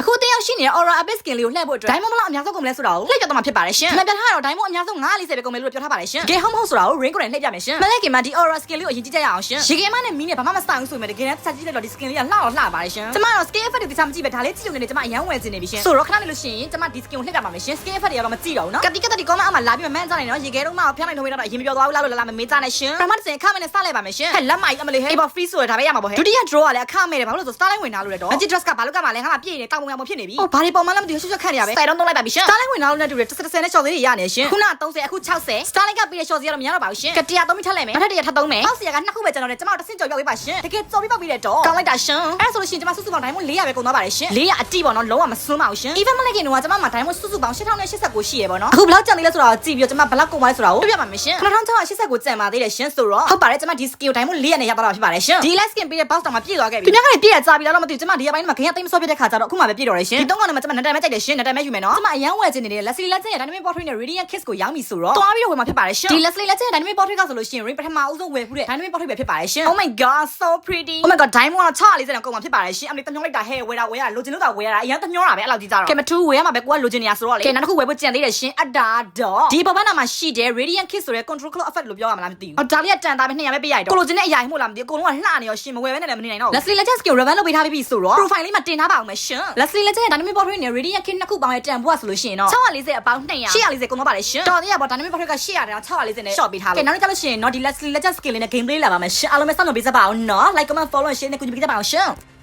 အခုတင်ရောက်ရှိနေတဲ့ aura abyss skin လေးကိုလှည့်ဖို့အတွက် diamond ဘလောက်အများဆုံးကုန်မလဲဆိုတာကိုလှည့်ပြတော့မှာဖြစ်ပါတယ်ရှင်။ဒီမှာပြထားတော့ diamond အများဆုံး940ပဲကုန်မယ်လို့ပြောထားပါတယ်ရှင်။တကယ်ဟုတ်မဟုတ်ဆိုတာကို ring ကိုလည်းလှည့်ပြမယ်ရှင်။မလဲခင်မှာဒီ aura skin လေးကိုအရင်ကြည့်ကြရအောင်ရှင်။ရေကဲမနဲ့မီးနဲ့ဘာမှမဆိုင်ဘူးဆိုပေမဲ့တကယ်တမ်းဆက်ကြည့်လိုက်တော့ဒီ skin လေးကလှတော့လှပါတယ်ရှင်။ကျမတော့ skin effect တွေတခြားမကြည့်ပဲဒါလေးကြည့်လို့နေကျမအရန်ဝယ်နေပြီရှင်။ဆိုတော့ခဏနေလို့ရှိရင်ကျမဒီ skin ကိုလှည့်ပြပါမယ်ရှင်။ skin effect တွေကတော့မကြည့်တော့ဘူးနော်။ကတိ comment အောက်မှာလာပြီးမှန်းကြနေနော်ရေကဲတော့မှဖျောင်းနိုင်ထုံးရတော့အရင်မပြောသွားဘူးလားလို့လာမမေးကြနဲ့ရှင်။ပထမတစ်စင်အခမဲ့နဲ့စလိုက်ပါမယ်ရှင်။ဟဲ့လက်မကြီးအမလေးဟဲ့အေးပေါ် free ဆိုရဒါပဲရမှာပေါ့ဟဲ့။ဒုတိယ draw ကလည်းအခမဲ့တယ်ဘာလို့လဲဆို starline ဝင်လာလို့လေတော့ magic dress ကဘာလို့ကမှလဲငါမှပြည့်နေတောင်ပုံရံပုံဖြစ်နေပြီ။အော်ဘာတွေပုံမှန်လဲမသိဘူးရွှတ်ခန့်နေရပဲ။စိုက်တော့လိုက်ပါပြီရှင်။ starline ဝင်လာလို့နဲ့တူတယ်30နဲ့ short သေးတွေရနေရှင်။ခုန30အခု60 starline ကပြီးတဲ့ short စီကတော့မရတော့ပါဘူးရှင်။ကတရာသုံးပြီးထပ်လိုက်မယ်။နောက်ထပ်တရာထပ်သုံးမယ်။အောက်စီကနှစ်ခုပဲကျွန်တော်နဲ့ကျမတို့တစ်ဆင့်ကြော်ပြောပေးပါရှင်။တကယ်ကြော်ပြီးပောက်ပြီးတဲ့တော့ကောင်းလိုက်တာရှင်။အဲ့ဒါဆိုလို့ရှိရင်ကျမစုစုပေါင်း diamond 400ပဲကုန်သွားပါတယ်ရှင်။400အတိပေါ့နော်လုံးဝမစွန်းပါဘူးရှင်။ even မလိုက်ခင်တော့ကျမမှာ diamond စုစုပေါင်း8089ရှိရပေါ့နော်။အခုဘယ်လောက်ကျန်သေးလဲဆိုတာကိုကြည့်ပြီးတော့ကျမဘယ်လောက်ကုန်ပါလဲဆိုတာကိုပြပြပါမယ်ရှင်။9689ကျန်ပါသေးတယ်ရှင်ဆိုတော့ဟုတ်ပါတယ်ကျမဒီ skill diamond 400နဲ့ရသွားတာဖြစ်ပါတယ်ရှင်။ဒီ light skin ပေးတဲ့ box တောင်မှပြည့်သွားခဲ့ပြီ။ဒီများကလည်းပြည့်ရကြပြီလားတော့မသိဘူးကျမဒီအပိုင်းမှာခရင်သိမ်းမစောပြတဲ့ခါကျတော့အခုမှပဲပြည့်တော့တယ်ရှင်။ဒီ3ကောင်နဲ့မှကျမနတန်မဲ့ကြိုက်တယ်ရှင်နတန်မဲ့ယူမယ်နော်။ကျမအရန်ဝယ်ချင်နေတဲ့ Leslie Legend ရဲ့ Dynamic Portrait နဲ့ Radiant Kiss ကိုရောင်းပြီဆိုတော့တွားပြီးတော့ဝယ်မှာဖြစ်ပါတယ်ရှင်။ဒီ Leslie Legend ရဲ့ Dynamic Portrait ကဆိုလို့ရှိရင် ring ပထမအဦးဆုံးဝယ်ဖူးတဲ့ Dynamic Portrait ပဲဖြစ်ပါတယ်ရှင်။ Oh my god so pretty Oh my god diamond က640တောင်ကုန်မှာဖြစ်ပါတယ်ရှင်။အမေတမျောလိုက်တာဟဲ့ဝယ်တာလိုချင်လို့တာဝယ်ရတာအရန်တမျောတာပဲအဲ့လောက်ကြီးကြတော့ကဲမထူးဝယ်ရမှာပဲကိုကလိုချင်နေရဆိုတော့လေကဲနောက်တစ်ခုဝယ်ဖို့ကြံသေးတယ်ရှင်အတာတော့ဒီပေါ်ပန်းနာမှာရှိတဲ့ Radiant Kiss ဆိုတဲ့ control claw effect လို့ပြောရမှာလားမသိဘူး။ဒါလေးကတန်တာပဲ200ပဲပေးရတော့ကိုလိုချင်တဲ့အရာကြီးမို့လားမသိဘူးအကုန်လုံးကလှနေရောရှင်မဝယ်ဘဲနဲ့လည်းမနေနိုင်တော့ဘူး Leslie Legend skill revan လုပ်ပေးထားပြီးဆိုတော့ profile လေးမှာတင်ထားပါအောင်မယ်ရှင် Leslie Legend ရဲ့ Dynamic Portrait နဲ့ Radiant Kiss နှစ်ခုပေါင်းရဲ့တန်ဖိုးကဆိုလို့ရှိရင်တော့640အပေါင်း200 840ကုန်သွားပါတယ်ရှင်တော်သေးရပေါ့ Dynamic Portrait က800တောင်640နဲ့ short ပေးထားလို့ကဲနောက်ကြလို့ရှိရင်တော့ဒီ Leslie Legend skill လေးနဲ့ game play လာပါမယ်ရှင်အားလုံးပဲစောင့်မျှော်ပေးစပါအောင်နော် like comment follow share နဲ့ကူညီပေးကြပါအောင်ရှင်